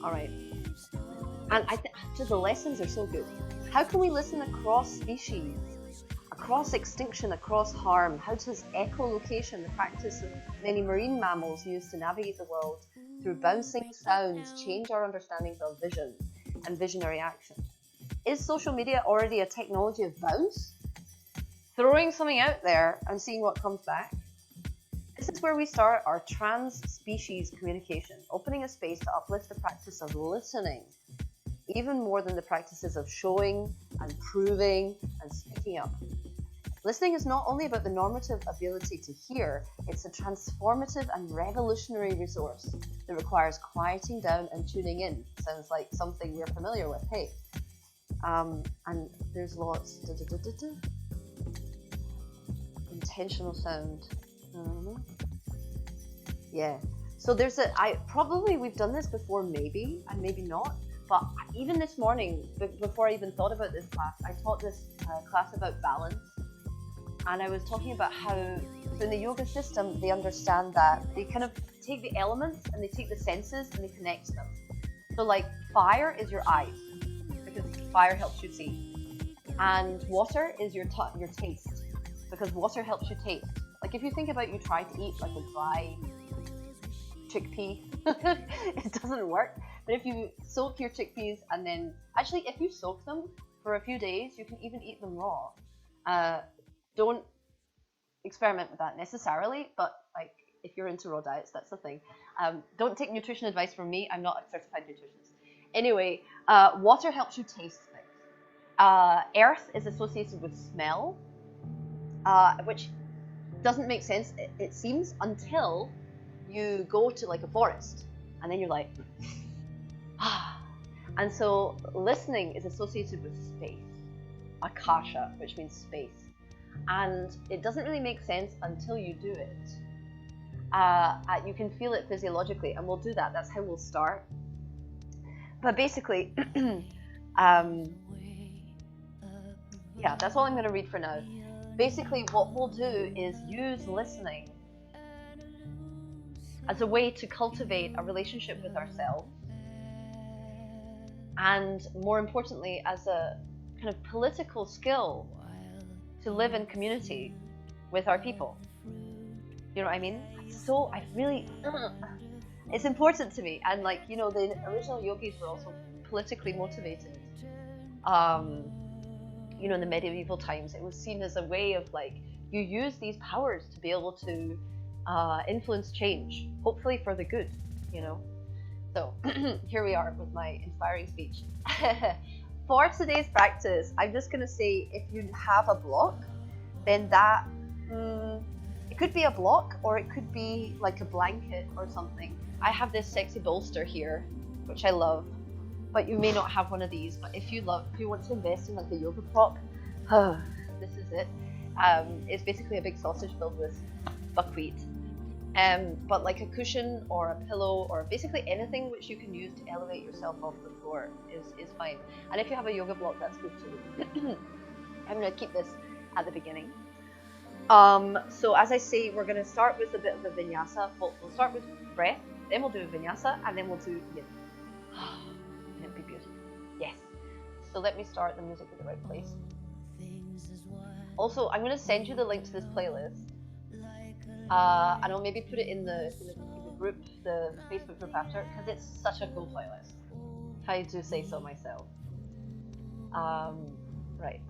All right. And just the lessons are so good. How can we listen across species, across extinction, across harm? How does echolocation, the practice that many marine mammals use to navigate the world through bouncing sounds, change our understandings of vision and visionary action? Is social media already a technology of bounce? Throwing something out there and seeing what comes back? This is where we start our trans-species communication, opening a space to uplift the practice of listening, even more than the practices of showing and proving and speaking up. Listening is not only about the normative ability to hear, it's a transformative and revolutionary resource that requires quieting down and tuning in. Sounds like something we're familiar with, hey? And there's lots. Intentional sound. Yeah. So we've done this before, maybe, and maybe not. But even this morning, before I even thought about this class, I taught this class about balance. And I was talking about how, so in the yoga system, they understand that they kind of take the elements and they take the senses and they connect them. So like fire is your eyes, because fire helps you see. And water is your taste, because water helps you taste. Like if you think about you try to eat like a dry chickpea, it doesn't work. But if you soak your chickpeas and then, actually if you soak them for a few days, you can even eat them raw. Don't experiment with that necessarily, but like if you're into raw diets, that's the thing. Don't take nutrition advice from me. I'm not a certified nutritionist. Anyway, water helps you taste things. Earth is associated with smell, which doesn't make sense, it seems, until you go to like a forest and then you're like, ah. And so listening is associated with space, akasha, which means space. And it doesn't really make sense until you do it. You can feel it physiologically, and we'll do that. That's how we'll start. But basically, yeah, that's all I'm going to read for now. Basically, what we'll do is use listening as a way to cultivate a relationship with ourselves, and more importantly, as a kind of political skill to live in community with our people. You know what I mean? So it's important to me. And like, you know, the original yogis were also politically motivated. You know, in the medieval times, it was seen as a way of like, you use these powers to be able to influence change, hopefully for the good, you know. So here we are with my inspiring speech. For today's practice, I'm just going to say, if you have a block, then that, it could be a block or it could be like a blanket or something. I have this sexy bolster here, which I love, but you may not have one of these. But if you want to invest in like a yoga prop, this is it. It's basically a big sausage filled with buckwheat. But like a cushion or a pillow or basically anything which you can use to elevate yourself off the floor is fine. And if you have a yoga block, that's good too. I'm going to keep this at the beginning. So as I say, we're going to start with a bit of a vinyasa. We'll start with breath, then we'll do a vinyasa, and then we'll do yin. It'll be beautiful. Yes. So let me start the music in the right place. Also, I'm going to send you the link to this playlist. And I'll maybe put it in the group, the Facebook group after, because it's such a cool playlist, if I do say so myself. Right.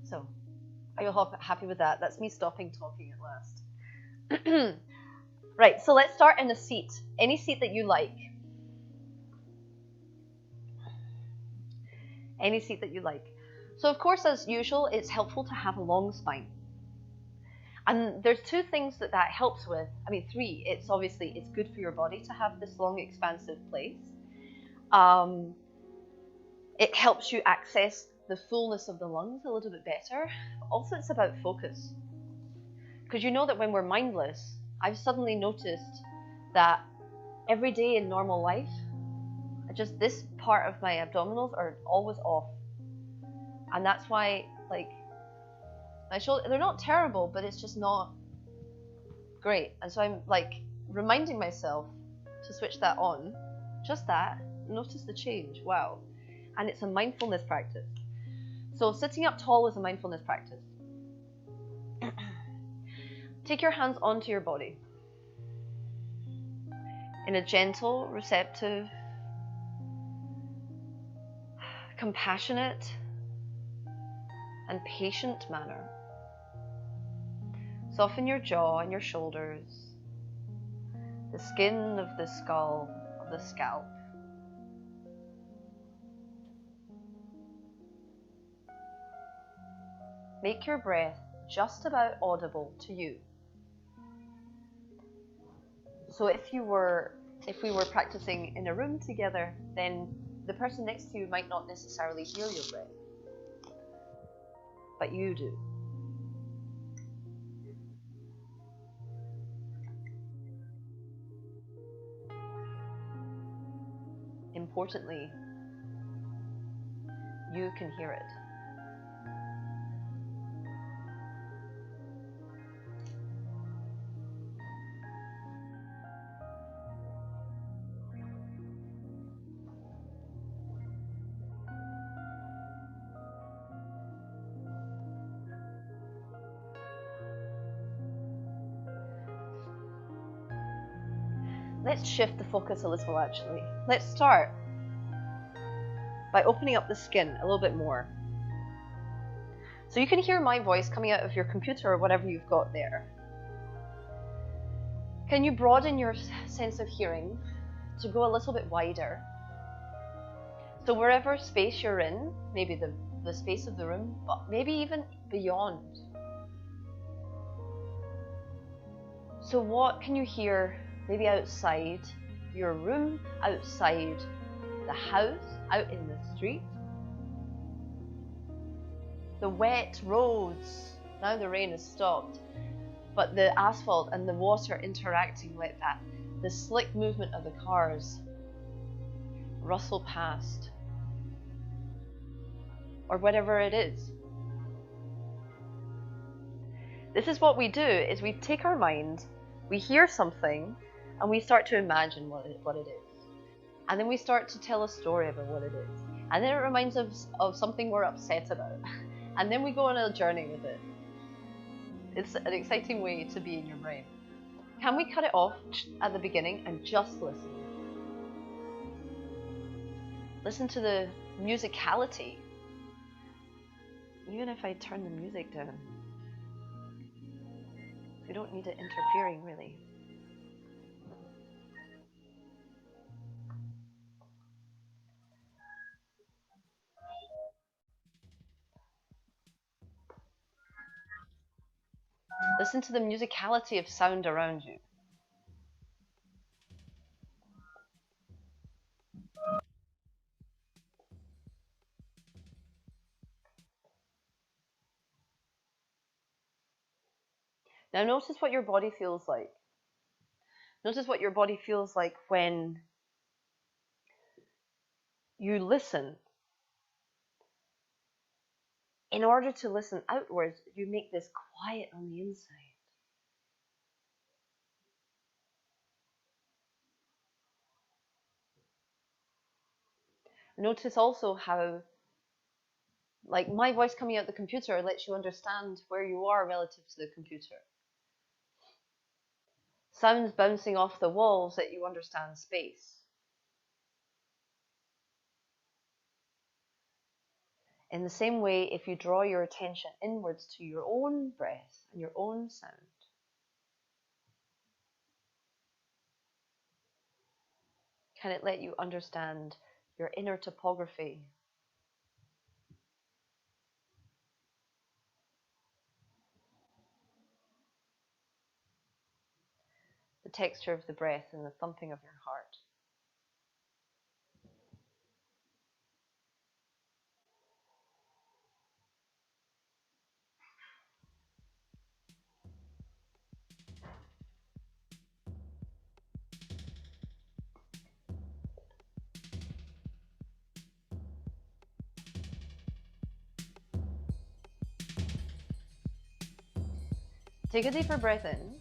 So, are you all happy with that? That's me stopping talking at last. Right, so let's start in a seat. Any seat that you like. Any seat that you like. So of course, as usual, it's helpful to have a long spine. And there's two things that helps with. I mean, three. It's good for your body to have this long, expansive place. It helps you access the fullness of the lungs a little bit better. Also, it's about focus. Because you know that when we're mindless, I've suddenly noticed that every day in normal life, just this part of my abdominals are always off. And that's why, like, my shoulders, they're not terrible, but it's just not Great. And so I'm like reminding myself to switch that on. Just that. Notice the change. Wow. And it's a mindfulness practice. So sitting up tall is a mindfulness practice. Take your hands onto your body in a gentle, receptive, compassionate, and patient manner. Soften your jaw and your shoulders, the skin of the skull, of the scalp. Make your breath just about audible to you. So if we were practicing in a room together, then the person next to you might not necessarily hear your breath, but you do. Importantly, you can hear it. Let's shift the focus a little actually. Let's start by opening up the skin a little bit more. So you can hear my voice coming out of your computer or whatever you've got there. Can you broaden your sense of hearing to go a little bit wider? So wherever space you're in, maybe the space of the room, but maybe even beyond. So what can you hear maybe outside your room, outside the house, out in the street? The wet roads, now the rain has stopped, but the asphalt and the water interacting like that, the slick movement of the cars rustle past, or whatever it is. This is what we do, is we take our mind, we hear something, and we start to imagine what it is. And then we start to tell a story about what it is. And then it reminds us of something we're upset about. And then we go on a journey with it. It's an exciting way to be in your brain. Can we cut it off at the beginning and just listen? Listen to the musicality. Even if I turn the music down. We don't need it interfering, really. Listen to the musicality of sound around you. Now notice what your body feels like. Notice what your body feels like when you listen. In order to listen outwards, you make this quiet on the inside. Notice also how, like my voice coming out the computer lets you understand where you are relative to the computer. Sounds bouncing off the walls let you understand space. In the same way, if you draw your attention inwards to your own breath and your own sound, can it let you understand your inner topography? The texture of the breath and the thumping of your heart. Take a deeper breath in.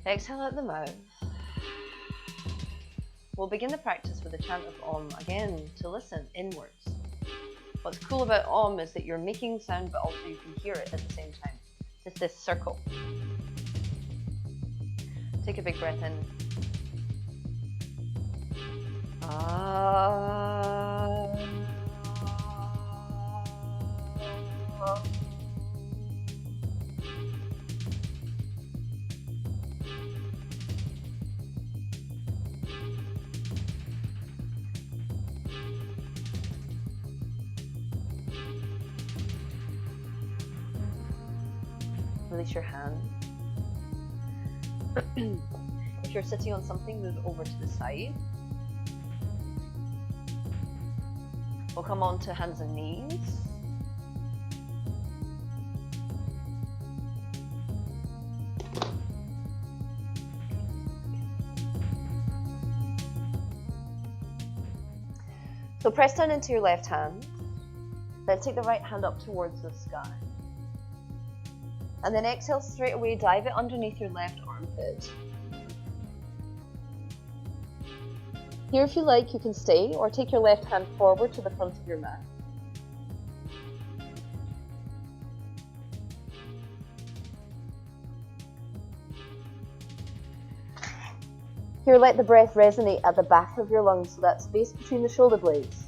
Exhale out the mouth. We'll begin the practice with a chant of Om again to listen inwards. What's cool about Om is that you're making sound but also you can hear it at the same time. Just this circle. Take a big breath in. Release your hand. If you're sitting on something, move over to the side. We'll come on to hands and knees. So press down into your left hand. Then take the right hand up towards the sky. And then exhale straight away, dive it underneath your left armpit. Here, if you like, you can stay or take your left hand forward to the front of your mat. Here, let the breath resonate at the back of your lungs, so that space between the shoulder blades.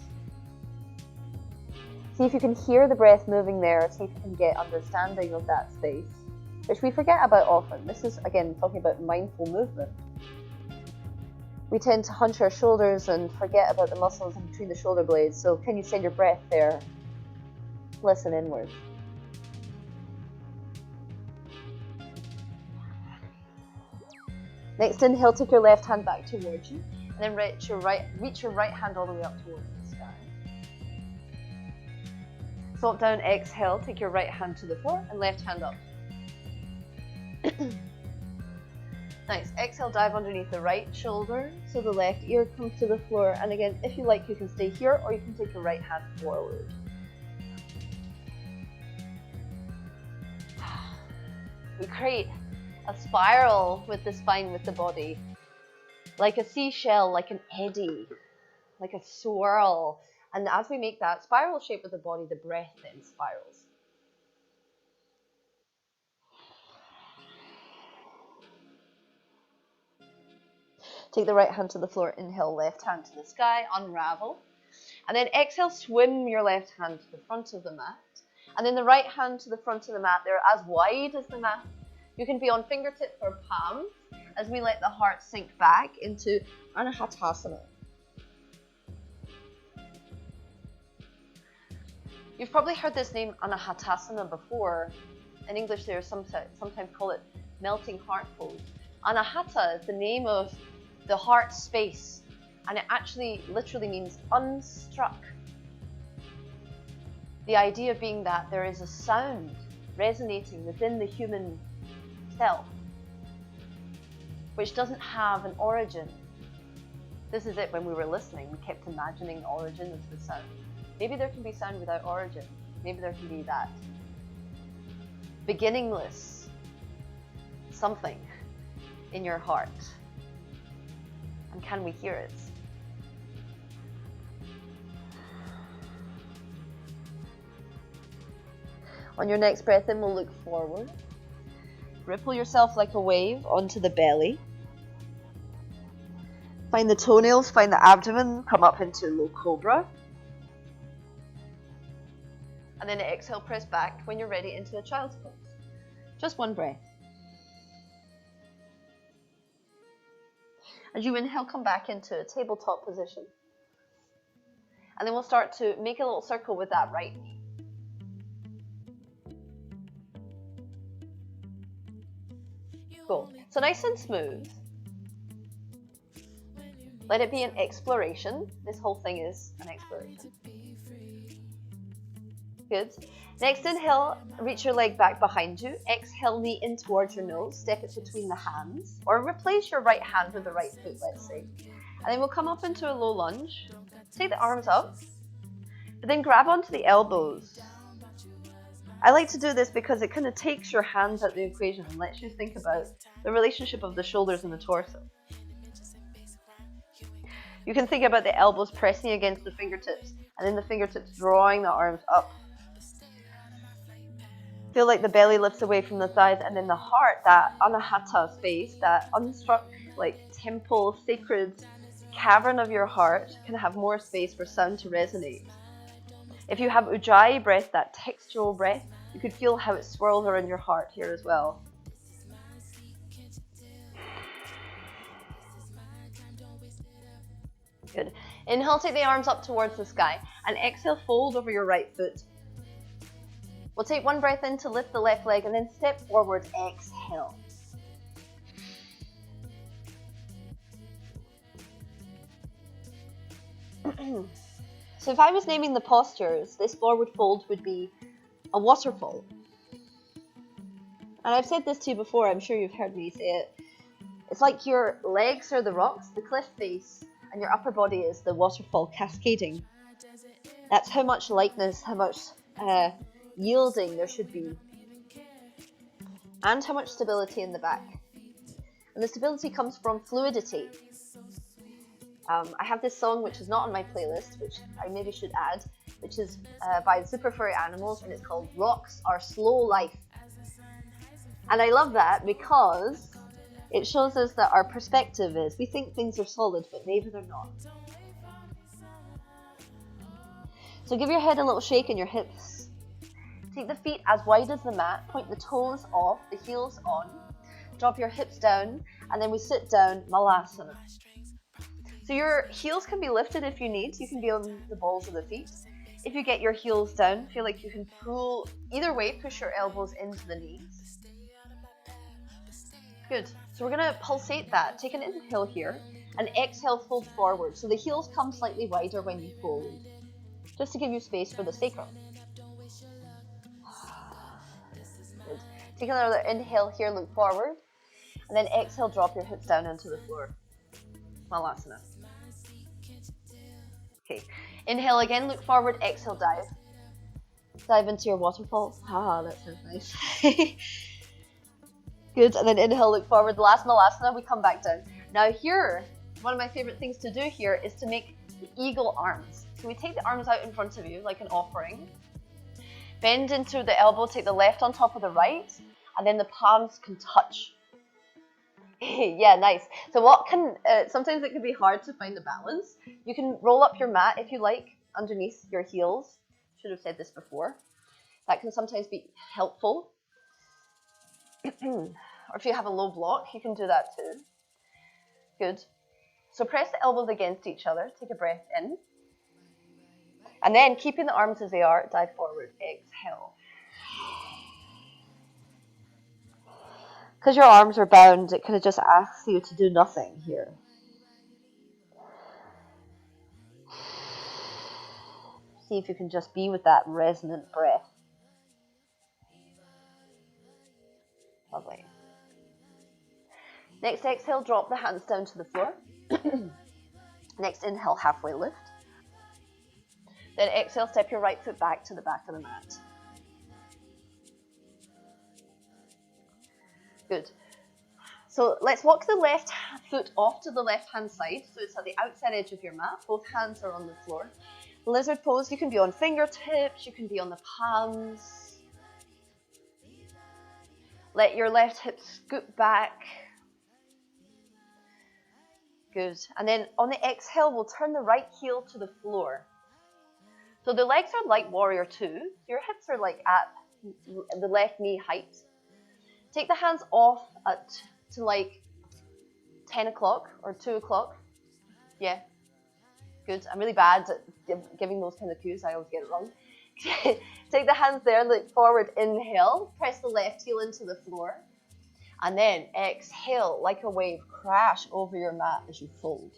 See if you can hear the breath moving there, see if you can get understanding of that space, which we forget about often. This is, again, talking about mindful movement. We tend to hunch our shoulders and forget about the muscles in between the shoulder blades, so can you send your breath there? Listen inward. Next inhale, take your left hand back towards you, and then reach your right hand all the way up towards the sky. Drop down, exhale, take your right hand to the floor and left hand up. Nice, exhale, dive underneath the right shoulder so the left ear comes to the floor, and again, if you like, you can stay here or you can take your right hand forward. We create a spiral with the spine, with the body, like a seashell, like an eddy, like a swirl. And as we make that spiral shape with the body, the breath then spirals. Take the right hand to the floor, inhale, left hand to the sky, unravel. And then exhale, swim your left hand to the front of the mat. And then the right hand to the front of the mat, they're as wide as the mat. You can be on fingertips or palms as we let the heart sink back into Anahatasana. You've probably heard this name Anahatasana before. In English, they sometimes call it melting heart pose. Anahata is the name of the heart space, and it actually literally means unstruck. The idea being that there is a sound resonating within the human self, which doesn't have an origin. This is it. When we were listening, we kept imagining the origin of the sound. Maybe there can be sound without origin. Maybe there can be that beginningless something in your heart. And can we hear it? On your next breath in, we'll look forward. Ripple yourself like a wave onto the belly. Find the toenails, find the abdomen, come up into low cobra. And then exhale, press back when you're ready into a child's pose. Just one breath. As you inhale, come back into a tabletop position. And then we'll start to make a little circle with that right knee. Cool. So nice and smooth. Let it be an exploration. This whole thing is an exploration. Good. Next inhale, reach your leg back behind you. Exhale, knee in towards your nose. Step it between the hands. Or replace your right hand with the right foot, let's say. And then we'll come up into a low lunge. Take the arms up. But then grab onto the elbows. I like to do this because it kind of takes your hands out of the equation and lets you think about the relationship of the shoulders and the torso. You can think about the elbows pressing against the fingertips, and then the fingertips drawing the arms up. Feel like the belly lifts away from the thighs, and then the heart, that anahata space, that unstruck, like temple, sacred cavern of your heart, can have more space for sound to resonate. If you have ujjayi breath, that textural breath, you could feel how it swirls around your heart here as well. Good. Inhale, take the arms up towards the sky, and exhale, fold over your right foot. We'll take one breath in to lift the left leg, and then step forward, exhale. So if I was naming the postures, this forward fold would be a waterfall. And I've said this to you before, I'm sure you've heard me say it. It's like your legs are the rocks, the cliff face, and your upper body is the waterfall cascading. That's how much lightness, how much yielding there should be. And how much stability in the back. And the stability comes from fluidity. I have this song which is not on my playlist, which I maybe should add, which is by the Super Furry Animals, and it's called Rocks Are Slow Life. And I love that because it shows us that our perspective is, we think things are solid, but maybe they're not. So give your head a little shake in your hips. Take the feet as wide as the mat, point the toes off, the heels on, drop your hips down, and then we sit down, malasana. So your heels can be lifted if you need, you can be on the balls of the feet. If you get your heels down, feel like you can pull, either way, push your elbows into the knees. Good, so we're gonna pulsate that. Take an inhale here, and exhale, fold forward. So the heels come slightly wider when you fold, just to give you space for the sacrum. Good. Take another inhale here, look forward, and then exhale, drop your hips down into the floor. Malasana. Okay, inhale again, look forward, exhale, dive. Dive into your waterfall. Ah, that sounds nice. Good, and then inhale, look forward. The last malasana, we come back down. Now here, one of my favorite things to do here is to make the eagle arms. So we take the arms out in front of you like an offering. Bend into the elbow, take the left on top of the right, and then the palms can touch. Yeah, nice. So what can, sometimes it can be hard to find the balance. You can roll up your mat if you like, underneath your heels. Should have said this before. That can sometimes be helpful. Or if you have a low block, you can do that too. Good. So press the elbows against each other, take a breath in. And then, keeping the arms as they are, dive forward, exhale. Because your arms are bound, it kind of just asks you to do nothing here. See if you can just be with that resonant breath. Lovely. Next exhale, drop the hands down to the floor. Next inhale, halfway lift. Then exhale, step your right foot back to the back of the mat. Good. So let's walk the left foot off to the left hand side. So it's at the outside edge of your mat. Both hands are on the floor. Lizard pose, you can be on fingertips, you can be on the palms. Let your left hip scoot back. Good. And then on the exhale, we'll turn the right heel to the floor. So the legs are like warrior two. Your hips are like at the left knee height. Take the hands off to like 10 o'clock or 2 o'clock. Yeah. Good. I'm really bad at giving those kind of cues. I always get it wrong. Take the hands there, look forward, inhale. Press the left heel into the floor. And then exhale like a wave, crash over your mat as you fold.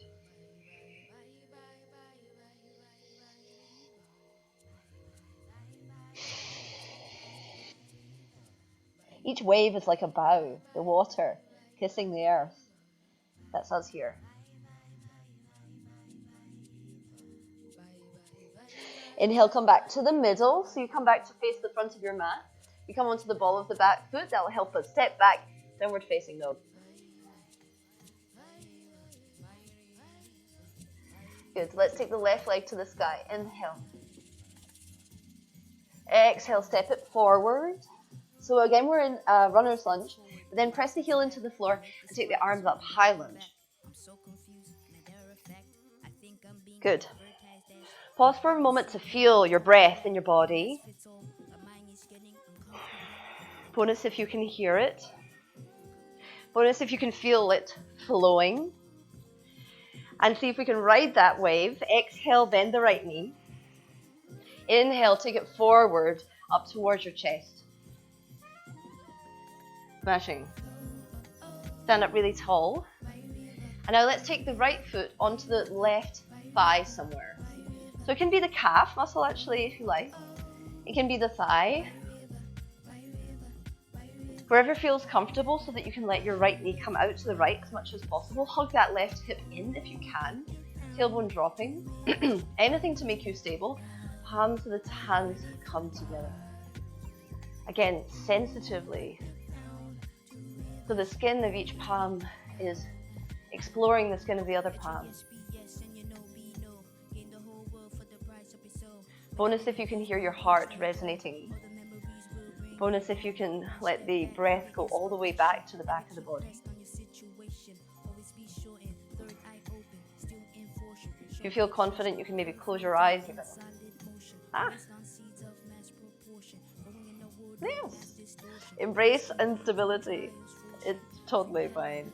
Each wave is like a bow, the water kissing the earth. That's us here. Inhale, come back to the middle. So you come back to face the front of your mat. We come onto the ball of the back foot. That'll help us step back, downward facing dog. Good. Let's take the left leg to the sky. Inhale. Exhale, step it forward. So again, we're in runner's lunge. But then press the heel into the floor and take the arms up, high lunge. Good. Pause for a moment to feel your breath in your body. Bonus if you can hear it. Bonus if you can feel it flowing. And see if we can ride that wave. Exhale, bend the right knee. Inhale, take it forward, up towards your chest. Smashing. Stand up really tall. And now let's take the right foot onto the left thigh somewhere. So it can be the calf muscle actually, if you like. It can be the thigh. Wherever feels comfortable so that you can let your right knee come out to the right as much as possible. Hug that left hip in if you can. Tailbone dropping. Anything to make you stable. Palms of the hands come together. Again, sensitively. So the skin of each palm is exploring the skin of the other palm. Bonus if you can hear your heart resonating. Bonus if you can let the breath go all the way back to the back of the body. If you feel confident, you can maybe close your eyes a bit. Yes. Embrace instability. It's totally fine.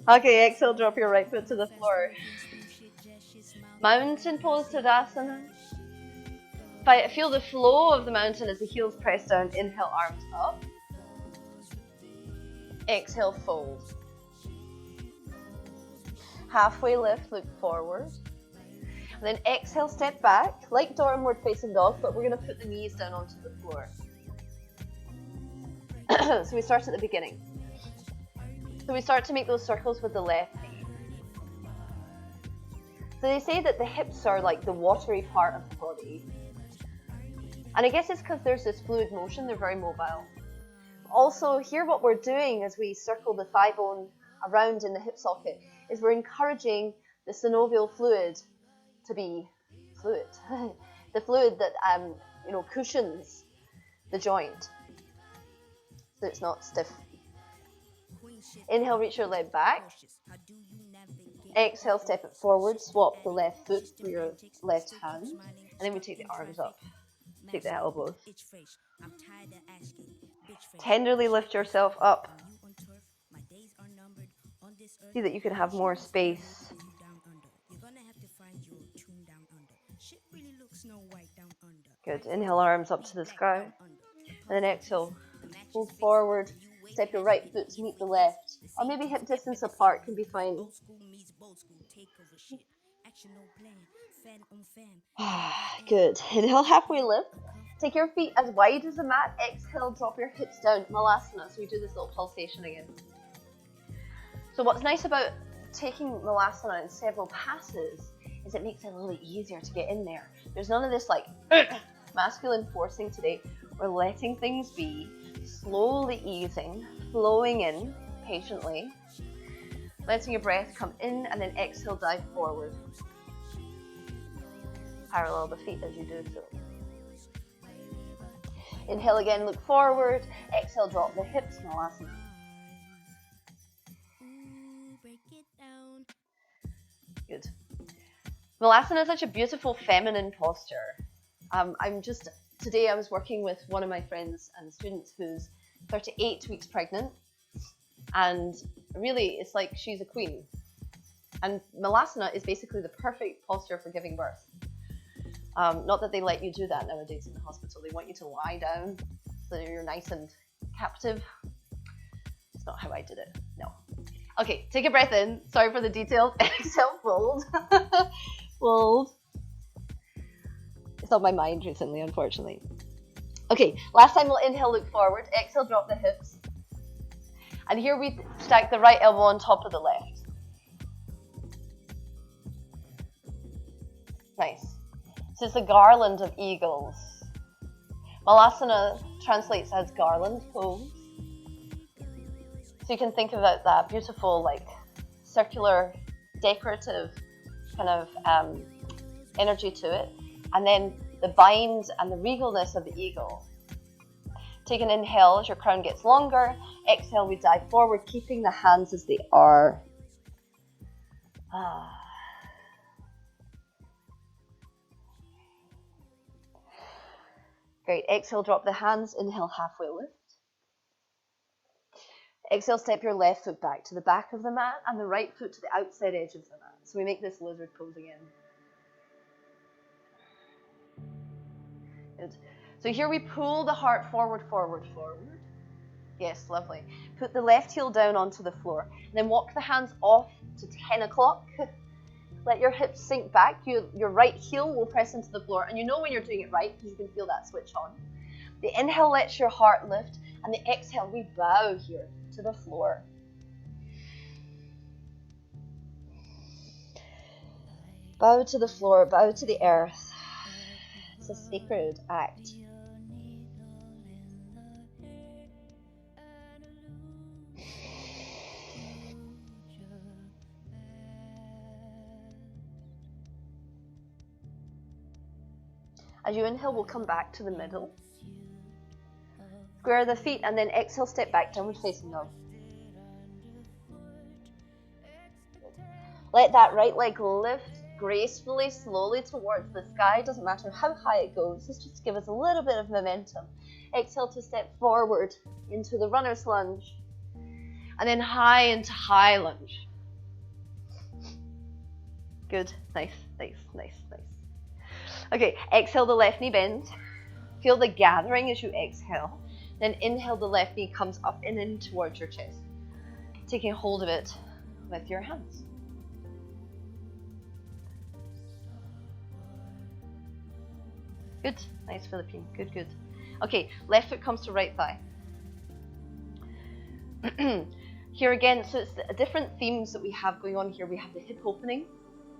Okay, exhale, drop your right foot to the floor. Mountain pose Tadasana. Feel the flow of the mountain as the heels press down. Inhale, arms up. Exhale, fold. Halfway lift, look forward. And then exhale, step back, like downward facing dog, but we're going to put the knees down onto the floor. So we start at the beginning. So we start to make those circles with the left knee. So they say that the hips are like the watery part of the body. And I guess it's because there's this fluid motion, they're very mobile. Also, here what we're doing as we circle the thigh bone around in the hip socket is we're encouraging the synovial fluid to be fluid. The fluid that cushions the joint so it's not stiff. Inhale, reach your leg back. Exhale, step it forward, swap the left foot for your left hand, and then we take the arms up. Take the elbows. Tenderly lift yourself up. See that you can have more space. Good. Inhale, arms up to the sky. And then exhale, fold forward. Step your right foot to meet the left. Or maybe hip distance apart can be fine. Good. Inhale, halfway lift. Take your feet as wide as the mat. Exhale, drop your hips down. Malasana. So we do this little pulsation again. So what's nice about taking Malasana in several passes is it makes it a little easier to get in there. There's none of this like masculine forcing today. We're letting things be, slowly easing, flowing in patiently, letting your breath come in, and then exhale, dive forward. Parallel the feet as you do so. Inhale again, look forward. Exhale, drop the hips, Malasana. Good. Malasana is such a beautiful feminine posture. Today I was working with one of my friends and students who's 38 weeks pregnant, and really it's like she's a queen. And Malasana is basically the perfect posture for giving birth. Not that they let you do that nowadays in the hospital. They want you to lie down so you're nice and captive. It's not how I did it, no. Okay, take a breath in. Sorry for the details. Exhale, fold. Fold. It's not my mind recently, unfortunately. Okay, last time we'll inhale, look forward. Exhale, drop the hips. And here we stack the right elbow on top of the left. Nice. So it's a garland of eagles. Balasana translates as garland pose. So you can think about that beautiful, like, circular, decorative kind of energy to it. And then the bind and the regalness of the eagle. Take an inhale as your crown gets longer. Exhale, we dive forward, keeping the hands as they are. Great. Exhale, drop the hands. Inhale, halfway lift. Exhale, step your left foot back to the back of the mat and the right foot to the outside edge of the mat. So we make this lizard pose again. Good. So here we pull the heart forward, forward, forward. Yes, lovely. Put the left heel down onto the floor. Then walk the hands off to 10 o'clock. Let your hips sink back. Your right heel will press into the floor. And you know when you're doing it right because you can feel that switch on. The inhale lets your heart lift. And the exhale, we bow here to the floor. Bow to the floor, bow to the earth. It's a sacred act. As you inhale, we'll come back to the middle. Square the feet and then exhale, step back, downward facing dog. Let that right leg lift gracefully, slowly towards the sky. Doesn't matter how high it goes. This just give us a little bit of momentum. Exhale to step forward into the runner's lunge. And then high into high lunge. Good. Nice, nice, nice, nice. Okay, exhale, the left knee bends. Feel the gathering as you exhale. Then inhale, the left knee comes up and in towards your chest. Taking hold of it with your hands. Good, nice Philippine, good, good. Okay, left foot comes to right thigh. Here again, so it's the different themes that we have going on here. We have the hip opening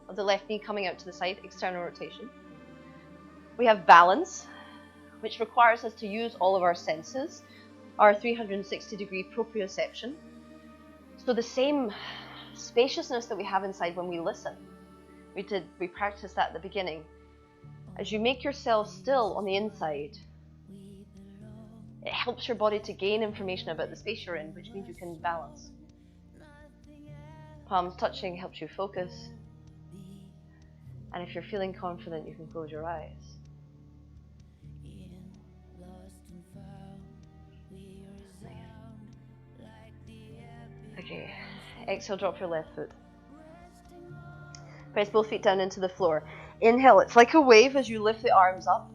of the left knee coming out to the side, external rotation. We have balance, which requires us to use all of our senses, our 360-degree proprioception. So the same spaciousness that we have inside when we listen. We practiced that at the beginning. As you make yourself still on the inside, it helps your body to gain information about the space you're in, which means you can balance. Palms touching helps you focus. And if you're feeling confident, you can close your eyes. Okay, exhale, drop your left foot. Press both feet down into the floor. Inhale, it's like a wave as you lift the arms up.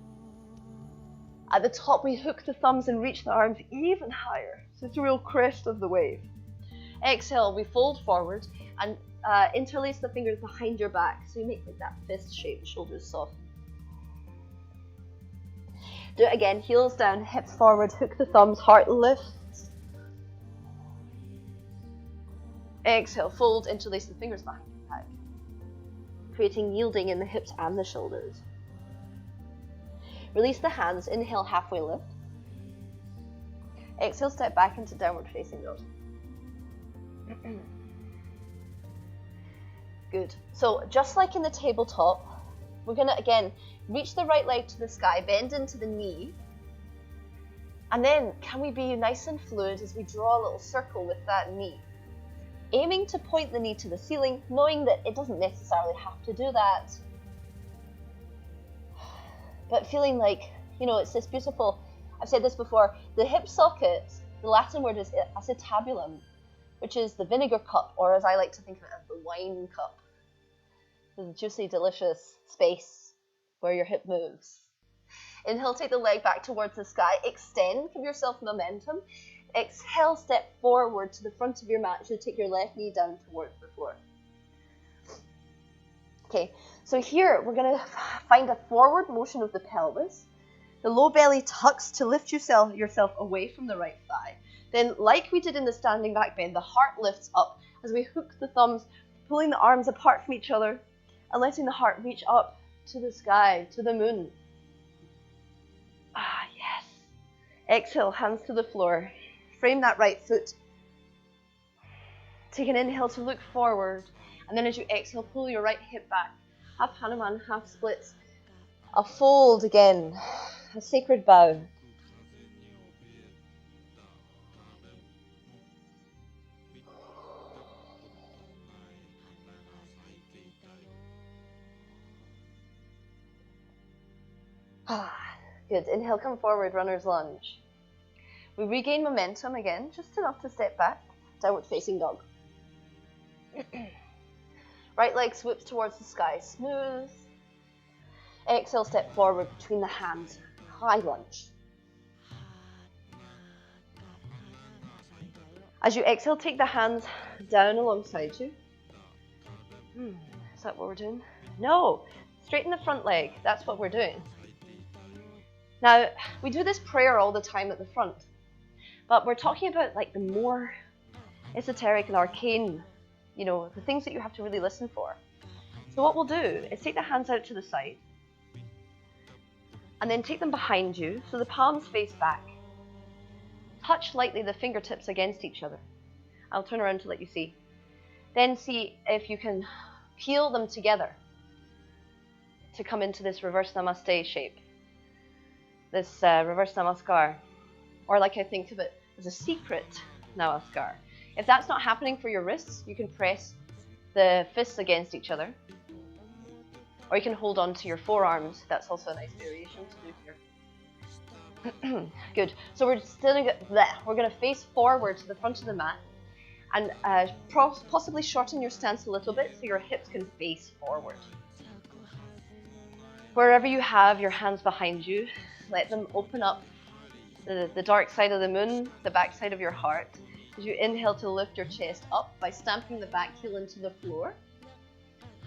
At the top, we hook the thumbs and reach the arms even higher. So it's a real crest of the wave. Exhale, we fold forward and interlace the fingers behind your back. So you make like that fist shape, shoulders soft. Do it again, heels down, hips forward, hook the thumbs, heart lifts. Exhale, fold, interlace the fingers behind your back, creating yielding in the hips and the shoulders. Release the hands, inhale, halfway lift. Exhale, step back into downward facing dog. Good. So just like in the tabletop, we're going to again reach the right leg to the sky, bend into the knee. And then can we be nice and fluid as we draw a little circle with that knee? Aiming to point the knee to the ceiling, knowing that it doesn't necessarily have to do that. But feeling like, you know, it's this beautiful, I've said this before, the hip socket, the Latin word is acetabulum, which is the vinegar cup, or as I like to think of it as the wine cup. The juicy, delicious space where your hip moves. Inhale, take the leg back towards the sky, extend, give yourself momentum. Exhale, step forward to the front of your mat. You should take your left knee down towards the floor. Okay, so here we're going to find a forward motion of the pelvis. The low belly tucks to lift yourself away from the right thigh. Then, like we did in the standing back bend, the heart lifts up as we hook the thumbs, pulling the arms apart from each other and letting the heart reach up to the sky, to the moon. Ah, yes. Exhale, hands to the floor. Frame that right foot. Take an inhale to look forward. And then as you exhale, pull your right hip back. Half Hanuman, half splits. A fold again. A sacred bow. Good. Inhale, come forward, runner's lunge. We regain momentum again, just enough to step back. Downward facing dog. Right leg swoops towards the sky, smooth. Exhale, step forward between the hands. High lunge. As you exhale, take the hands down alongside you. Is that what we're doing? No. Straighten the front leg. That's what we're doing. Now, we do this prayer all the time at the front, but we're talking about like the more esoteric and arcane, the things that you have to really listen for. So what we'll do is take the hands out to the side and then take them behind you so the palms face back. Touch lightly the fingertips against each other. I'll turn around to let you see. Then see if you can peel them together to come into this reverse namaste shape. This reverse namaskar, or like I think of it as a secret namaskar. If that's not happening for your wrists, you can press the fists against each other, or you can hold on to your forearms. That's also a nice variation to do here. Good. So we're going to face forward to the front of the mat, and possibly shorten your stance a little bit so your hips can face forward. Wherever you have your hands behind you, let them open up the dark side of the moon, the back side of your heart. As you inhale to lift your chest up by stamping the back heel into the floor.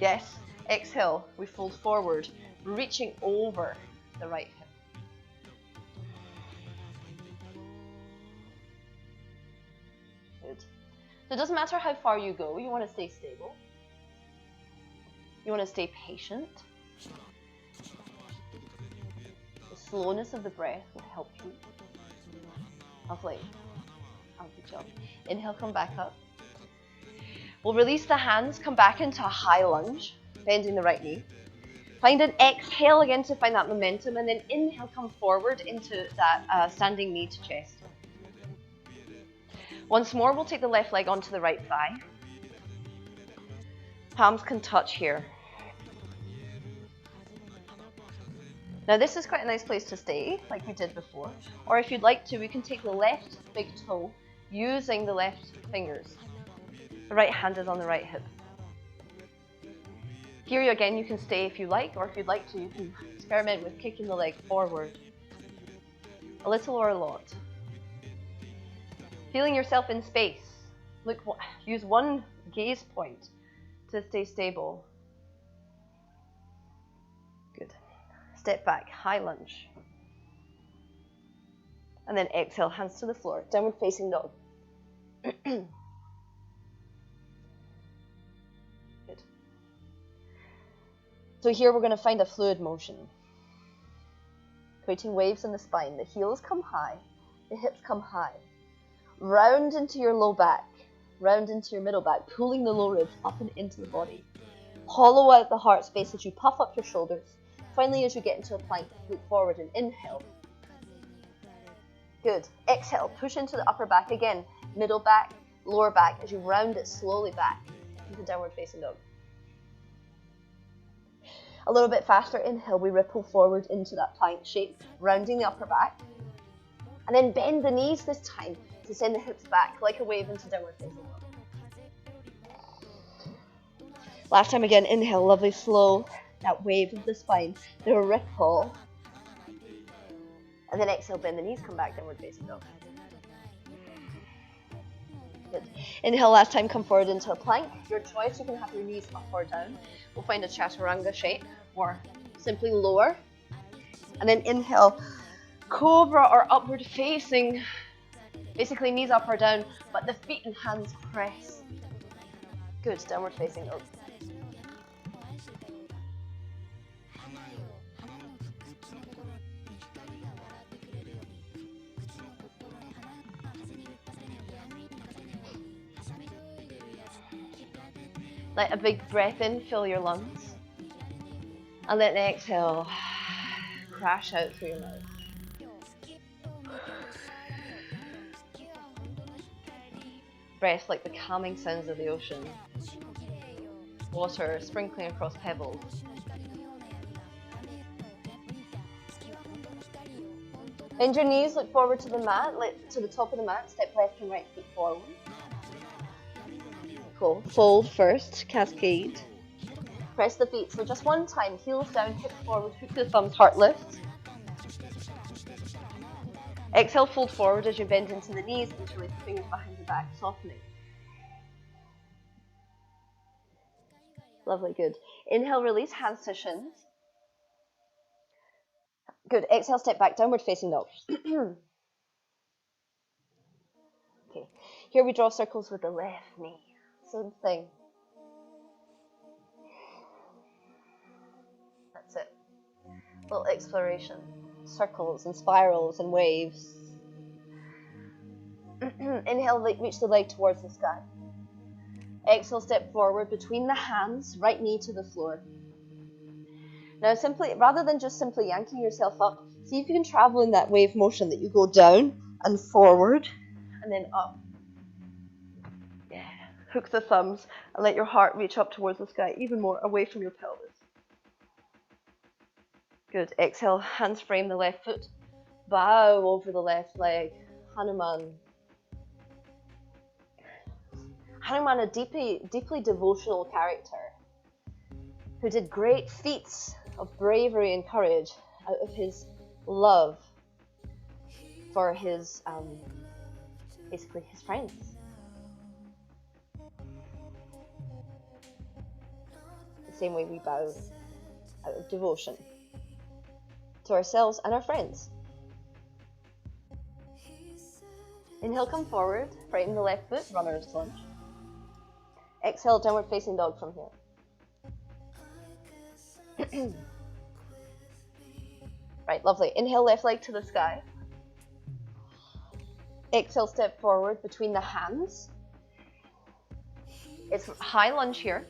Yes. Exhale, we fold forward, reaching over the right hip. Good. So it doesn't matter how far you go, you want to stay stable. You want to stay patient. Slowness of the breath will help you. Lovely. Good job. Inhale, come back up. We'll release the hands, come back into a high lunge, bending the right knee. Find an exhale again to find that momentum, and then inhale, come forward into that standing knee to chest. Once more, we'll take the left leg onto the right thigh. Palms can touch here. Now this is quite a nice place to stay, like we did before. Or if you'd like to, we can take the left big toe using the left fingers. The right hand is on the right hip. Here again, you can stay if you like, or if you'd like to, you can experiment with kicking the leg forward. A little or a lot. Feeling yourself in space. Use one gaze point to stay stable. Good. Step back, high lunge. And then exhale, hands to the floor, downward facing dog. Good. So here we're going to find a fluid motion, creating waves in the spine. The heels come high, the hips come high. Round into your low back, round into your middle back, pulling the low ribs up and into the body. Hollow out the heart space as you puff up your shoulders. Finally, as you get into a plank, look forward and inhale. Good. Exhale, push into the upper back again. Middle back, lower back, as you round it slowly back into downward facing dog. A little bit faster, inhale, we ripple forward into that plank shape, rounding the upper back. And then bend the knees this time to send the hips back like a wave into downward facing dog. Last time again, inhale, lovely slow, that wave of the spine, the ripple. And then exhale, bend the knees, come back, downward facing dog. Good. Inhale, last time, come forward into a plank. Your choice, you can have your knees up or down. We'll find a chaturanga shape, or simply lower. And then inhale, cobra or upward facing. Basically knees up or down, but the feet and hands press. Good, downward facing dog. Let a big breath in, fill your lungs. And let the exhale crash out through your mouth. Breath like the calming sounds of the ocean. Water sprinkling across pebbles. Bend your knees, look forward to the mat, to the top of the mat, step left and right foot forward. Cool. Fold first, cascade. Press the feet, so just one time, heels down, hips forward, hook the thumbs, heart lift. Exhale, fold forward as you bend into the knees, interlace the fingers behind the back, softening. Lovely, good. Inhale, release, hands to shins. Good. Exhale, step back, downward facing dog. Okay. Here we draw circles with the left knee. Same thing. That's it. Little exploration. Circles and spirals and waves. Inhale, reach the leg towards the sky. Exhale, step forward between the hands, right knee to the floor. Now simply, rather than just simply yanking yourself up, see if you can travel in that wave motion that you go down and forward and then up. Yeah. Hook the thumbs and let your heart reach up towards the sky, even more away from your pelvis. Good. Exhale, hands frame the left foot. Bow over the left leg. Hanuman. Hanuman, a deeply devotional character who did great feats of bravery and courage out of his love for his, basically his friends. The same way we bow out of devotion to ourselves and our friends. Inhale, come forward, frame the left foot, runner's lunge. Exhale, downward facing dog from here. Right, lovely. Inhale, left leg to the sky. Exhale, step forward between the hands. It's high lunge here.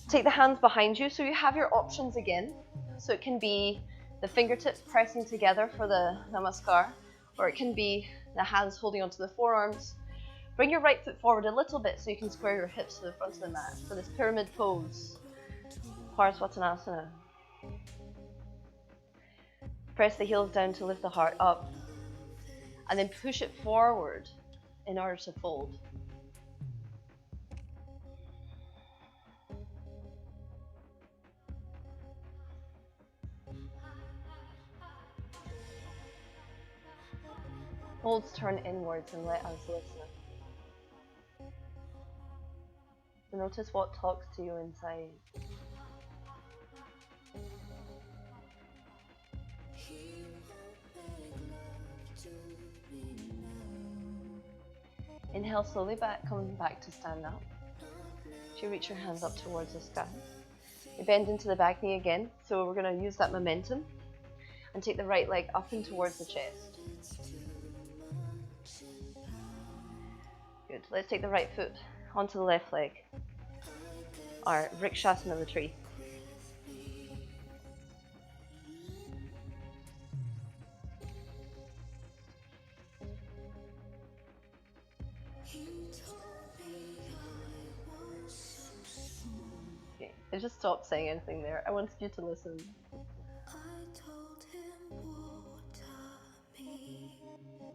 Take the hands behind you, so you have your options again. So it can be the fingertips pressing together for the namaskar, or it can be the hands holding onto the forearms. Bring your right foot forward a little bit so you can square your hips to the front of the mat for this pyramid pose, Parsvattanasana. Press the heels down to lift the heart up, and then push it forward in order to fold. Folds turn inwards and let us listen. Notice what talks to you inside. Inhale slowly back, coming back to stand up. As you reach your hands up towards the sky. You bend into the back knee again, so we're going to use that momentum and take the right leg up and towards the chest. Good. Let's take the right foot onto the left leg. Our Vrikshasana, the tree. Okay, I just stopped saying anything there. I wanted you to listen.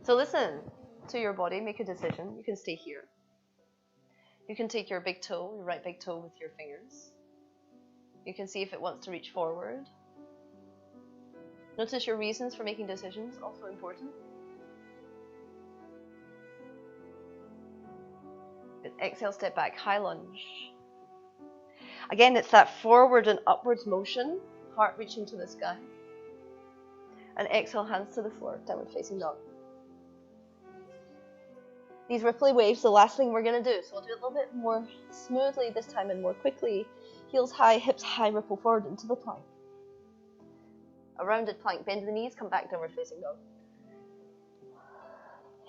So listen to your body, make a decision. You can stay here. You can take your big toe, your right big toe with your fingers. You can see if it wants to reach forward. Notice your reasons for making decisions, also important. Good. Exhale, step back, high lunge. Again, it's that forward and upwards motion, heart reaching to the sky. And exhale, hands to the floor, downward facing dog. These ripply waves, the last thing we're going to do. So we'll do it a little bit more smoothly this time and more quickly. Heels high, hips high, ripple forward into the plank. A rounded plank, bend the knees, come back, downward facing dog.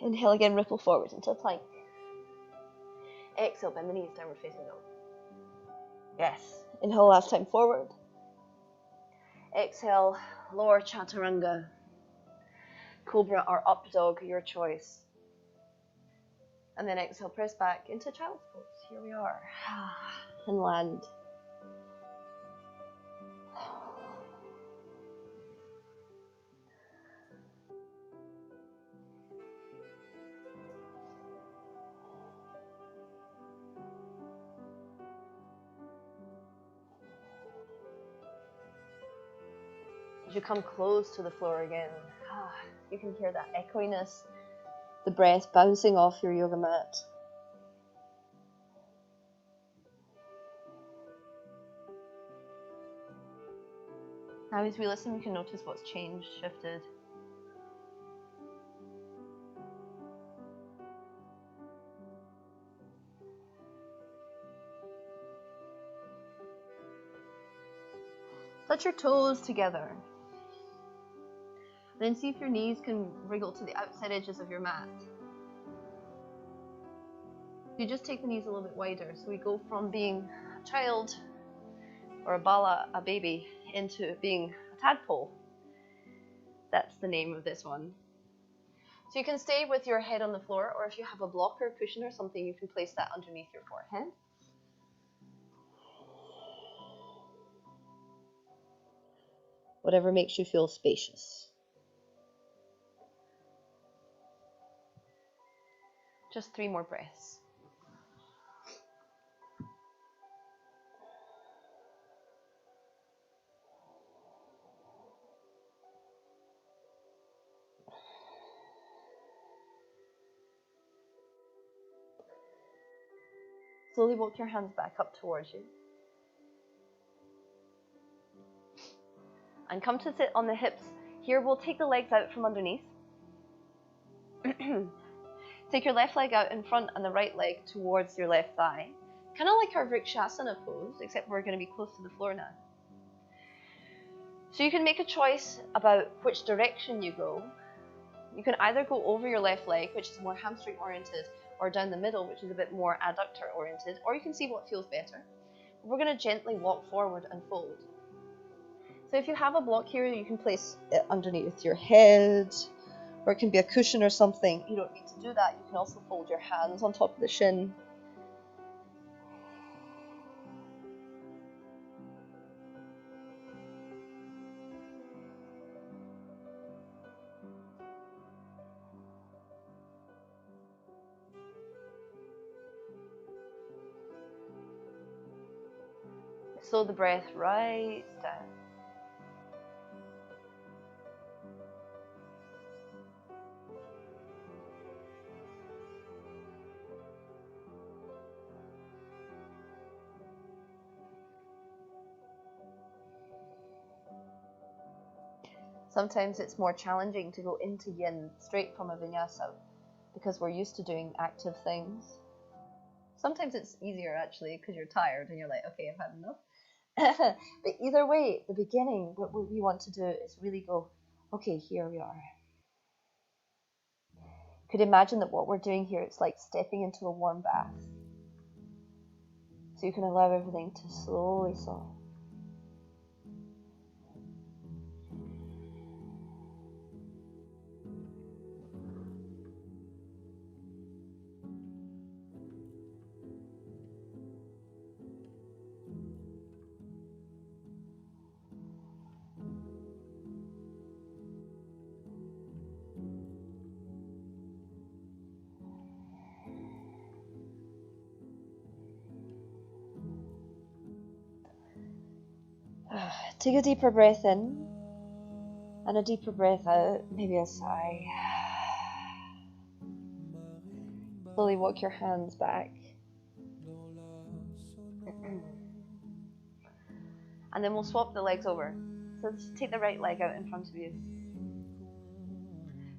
Inhale again, ripple forward into a plank. Exhale, bend the knees, downward facing dog. Yes. Inhale, last time forward. Exhale, lower chaturanga. Cobra or up dog, your choice. And then exhale, press back into child's pose. Here we are. And land. As you come close to the floor again, you can hear that echoiness, the breath bouncing off your yoga mat. Now as we listen, we can notice what's changed, shifted. Touch your toes together. Then see if your knees can wriggle to the outside edges of your mat. You just take the knees a little bit wider. So we go from being a child or a bala, a baby, into being a tadpole. That's the name of this one. So you can stay with your head on the floor, or if you have a blocker, cushion or something, you can place that underneath your forehead. Whatever makes you feel spacious. Just 3 more breaths. Slowly walk your hands back up towards you. And come to sit on the hips. Here we'll take the legs out from underneath. Take your left leg out in front and the right leg towards your left thigh. Kind of like our Vrikshasana pose, except we're going to be close to the floor now. So you can make a choice about which direction you go. You can either go over your left leg, which is more hamstring oriented, or down the middle, which is a bit more adductor oriented, or you can see what feels better. We're going to gently walk forward and fold. So if you have a block here, you can place it underneath your head, or it can be a cushion or something. You don't need to do that. You can also fold your hands on top of the shin. Slow the breath right down. Sometimes it's more challenging to go into yin straight from a vinyasa because we're used to doing active things. Sometimes it's easier actually because you're tired and you're like, okay, I've had enough. But either way, the beginning, what we want to do is really go, okay, here we are. You could imagine that what we're doing here, it's like stepping into a warm bath. So you can allow everything to slowly soften. Take a deeper breath in and a deeper breath out, maybe a sigh. Slowly walk your hands back. And then we'll swap the legs over. So just take the right leg out in front of you.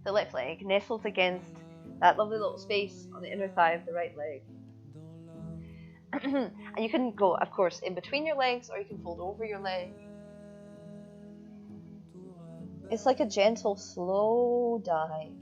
The left leg nestles against that lovely little space on the inner thigh of the right leg. And you can go, of course, in between your legs, or you can fold over your leg. It's like a gentle, slow dive.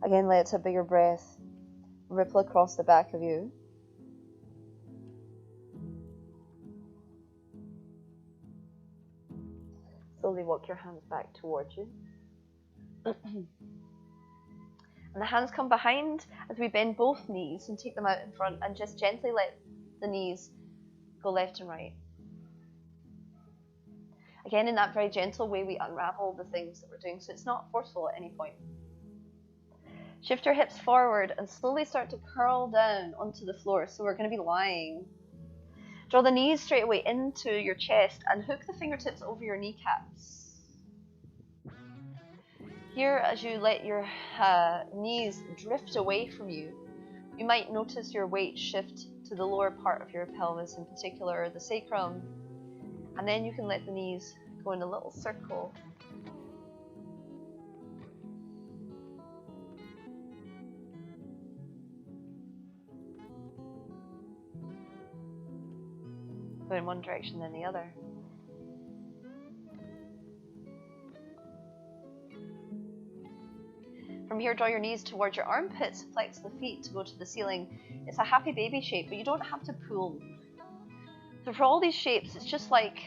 Again, let a bigger breath ripple across the back of you. Slowly walk your hands back towards you. And the hands come behind as we bend both knees and take them out in front and just gently let the knees go left and right. Again, in that very gentle way, we unravel the things that we're doing, so it's not forceful at any point. Shift your hips forward and slowly start to curl down onto the floor. So we're going to be lying. Draw the knees straight away into your chest and hook the fingertips over your kneecaps. Here, as you let your knees drift away from you, you might notice your weight shift to the lower part of your pelvis, in particular the sacrum. And then you can let the knees go in a little circle. Go in one direction, then the other. From here, draw your knees towards your armpits, flex the feet to go to the ceiling. It's a happy baby shape, but you don't have to pull. So for all these shapes, it's just like...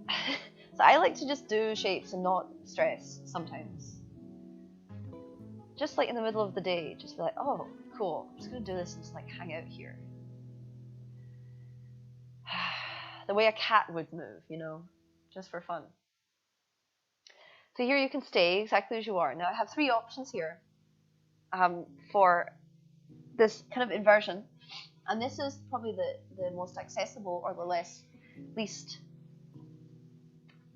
So I like to just do shapes and not stress sometimes. Just like in the middle of the day, just be like, oh, cool, I'm just going to do this and just like hang out here. The way a cat would move, you know, just for fun. So here you can stay exactly as you are. Now I have 3 options here for this kind of inversion. And this is probably the most accessible or the least,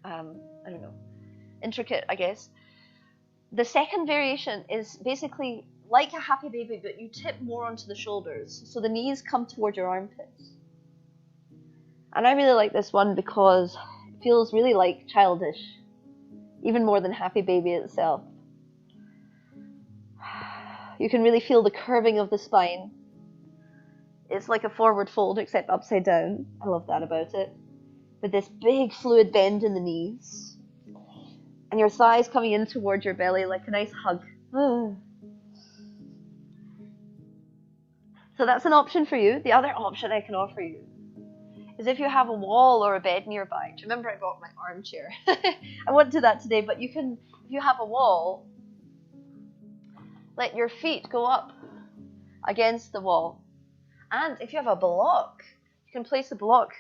I don't know, intricate, I guess. The second variation is basically like a happy baby, but you tip more onto the shoulders. So the knees come toward your armpits. And I really like this one because it feels really like childish, even more than happy baby itself. You can really feel the curving of the spine. It's like a forward fold except upside down. I love that about it. With this big fluid bend in the knees. And your thighs coming in toward your belly like a nice hug. So that's an option for you. The other option I can offer you is if you have a wall or a bed nearby. Do you remember I bought my armchair? I won't do that today, but you can, if you have a wall, let your feet go up against the wall. And if you have a block, you can place a block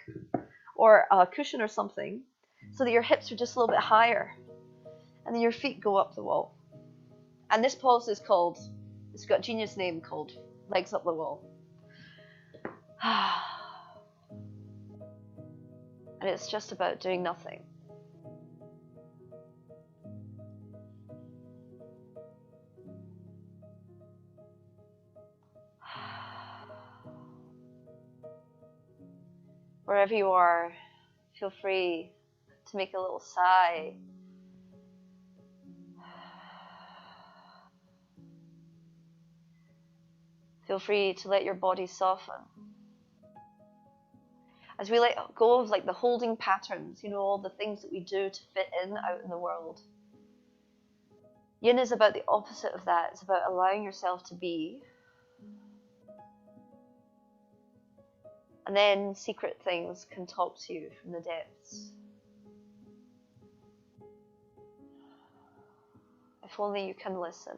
or a cushion or something so that your hips are just a little bit higher. And then your feet go up the wall. And this pose is called, it's got a genius name called Legs Up the Wall. And it's just about doing nothing. Wherever you are, feel free to make a little sigh. Feel free to let your body soften. As we let go of like the holding patterns, you know, all the things that we do to fit in out in the world. Yin is about the opposite of that. It's about allowing yourself to be. And then secret things can talk to you from the depths. If only you can listen.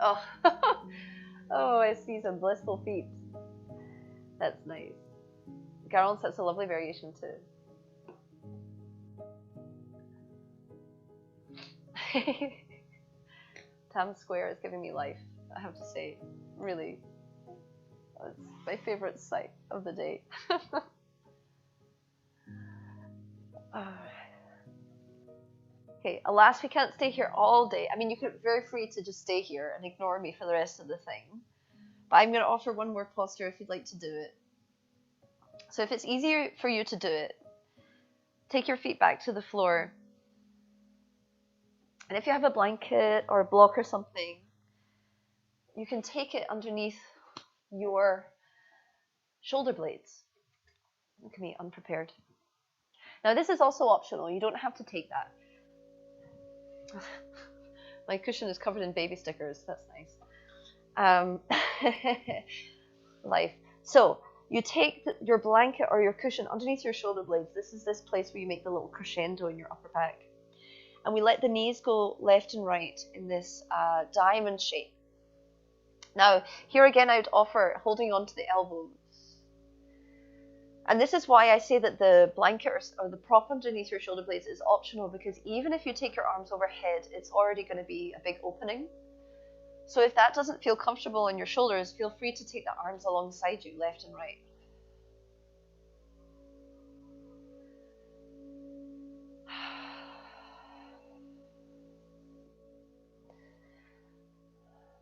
Oh, oh, I see some blissful feet. That's nice. Carolyn sets a lovely variation too. Times Square is giving me life, I have to say. Really. It's my favorite sight of the day. Okay, alas, we can't stay here all day. I mean, you could very free to just stay here and ignore me for the rest of the thing. But I'm going to offer one more posture if you'd like to do it. So if it's easier for you to do it, take your feet back to the floor. And if you have a blanket or a block or something, you can take it underneath your shoulder blades. Look at me, unprepared. Now this is also optional. You don't have to take that. My cushion is covered in baby stickers. That's nice. Life. So you take your blanket or your cushion underneath your shoulder blades. This is this place where you make the little crescendo in your upper back. And we let the knees go left and right in this diamond shape. Now, here again, I would offer holding on to the elbows. And this is why I say that the blanket or the prop underneath your shoulder blades is optional, because even if you take your arms overhead, it's already going to be a big opening. So if that doesn't feel comfortable in your shoulders, feel free to take the arms alongside you, left and right.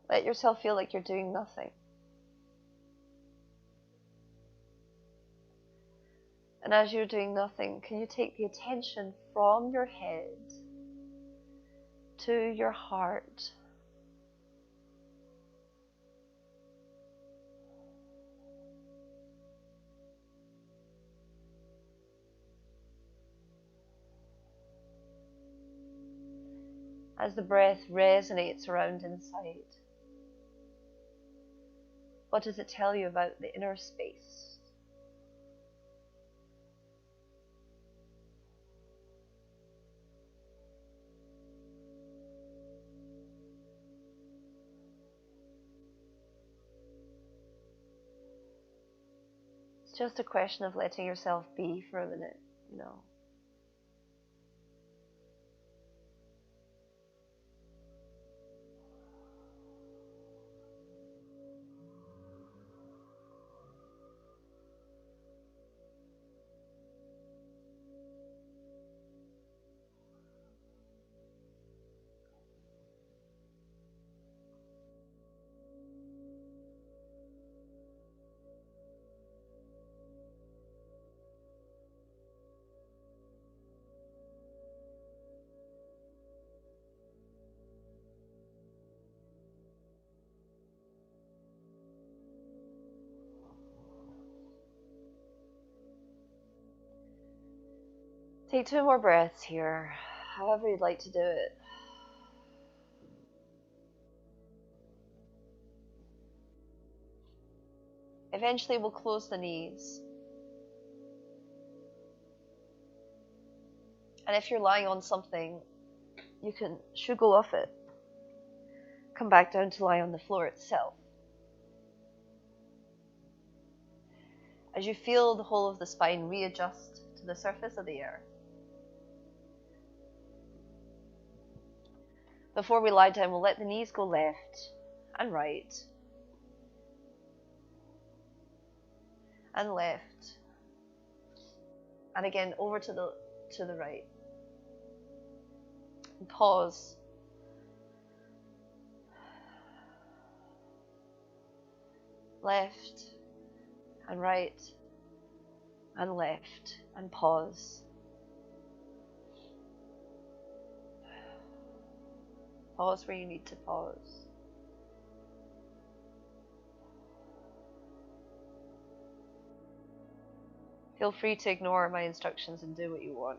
Let yourself feel like you're doing nothing. And as you're doing nothing, can you take the attention from your head to your heart? As the breath resonates around inside, what does it tell you about the inner space? It's just a question of letting yourself be for a minute, you know. Take 2 more breaths here, however you'd like to do it. Eventually we'll close the knees. And if you're lying on something, you should go off it. Come back down to lie on the floor itself. As you feel the whole of the spine readjust to the surface of the earth. Before we lie down, we'll let the knees go left and right and left, and again over to the right. And pause. Left and right and left, and pause. Pause where you need to pause. Feel free to ignore my instructions and do what you want.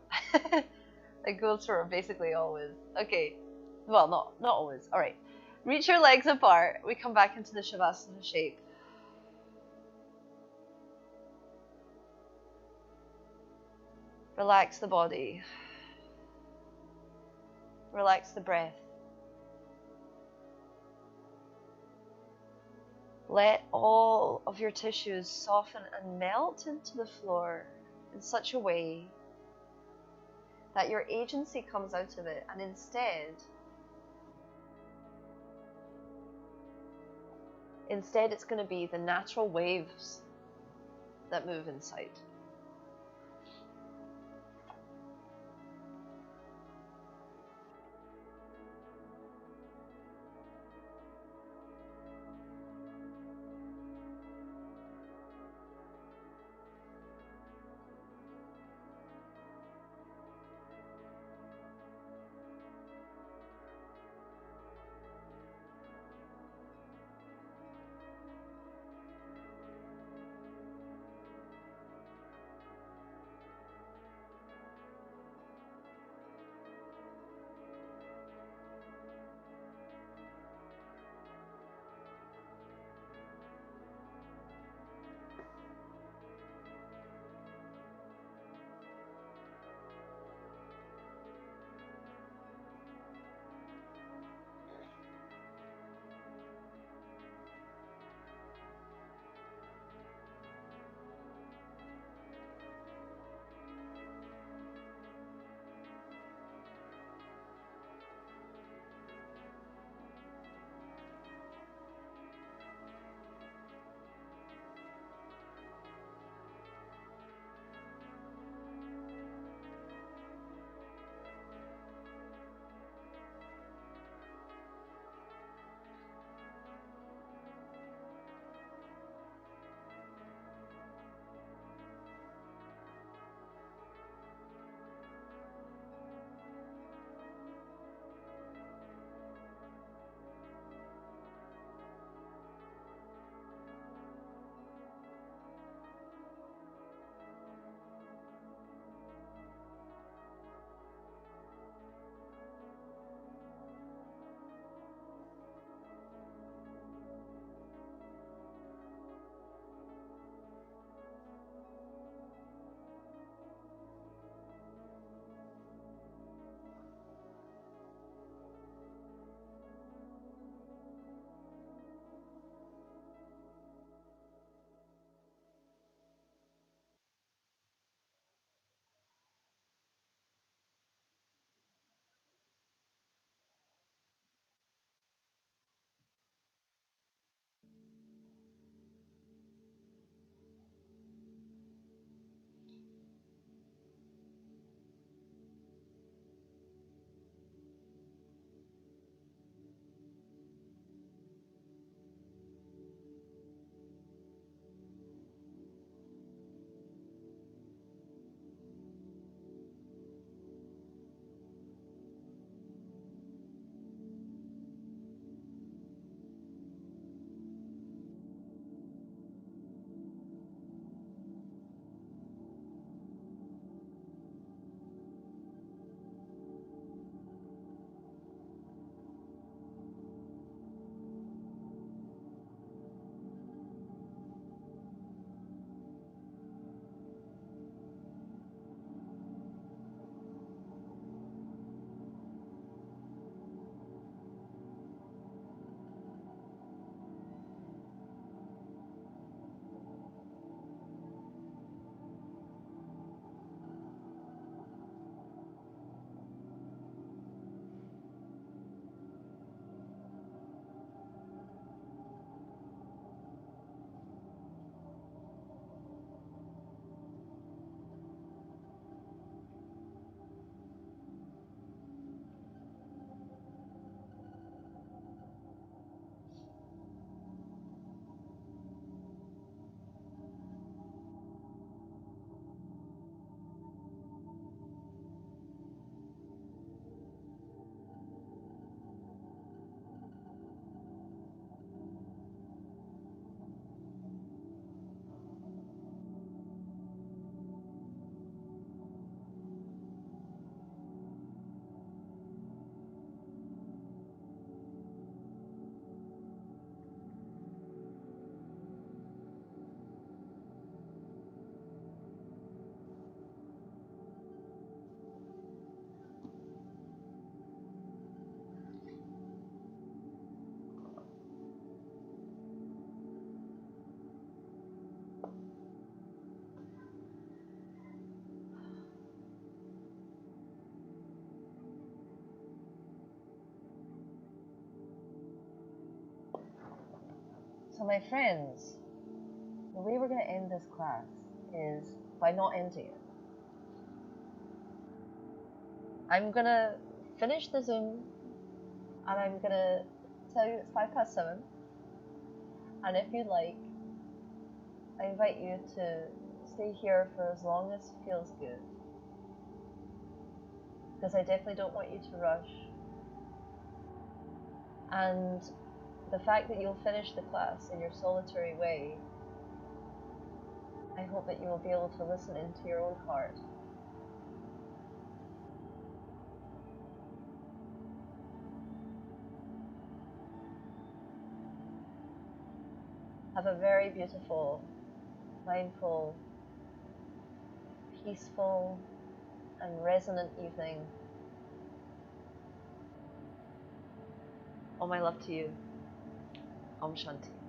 It goes for basically always. Okay, well, not always. All right, reach your legs apart. We come back into the Shavasana shape. Relax the body. Relax the breath. Let all of your tissues soften and melt into the floor in such a way that your agency comes out of it, and instead it's going to be the natural waves that move inside. So my friends, the way we're going to end this class is by not ending it. I'm going to finish the Zoom and I'm going to tell you it's 7:05. And if you'd like, I invite you to stay here for as long as feels good. Because I definitely don't want you to rush. And the fact that you'll finish the class in your solitary way, I hope that you will be able to listen into your own heart. Have a very beautiful, mindful, peaceful, and resonant evening. All my love to you. Om Shanti.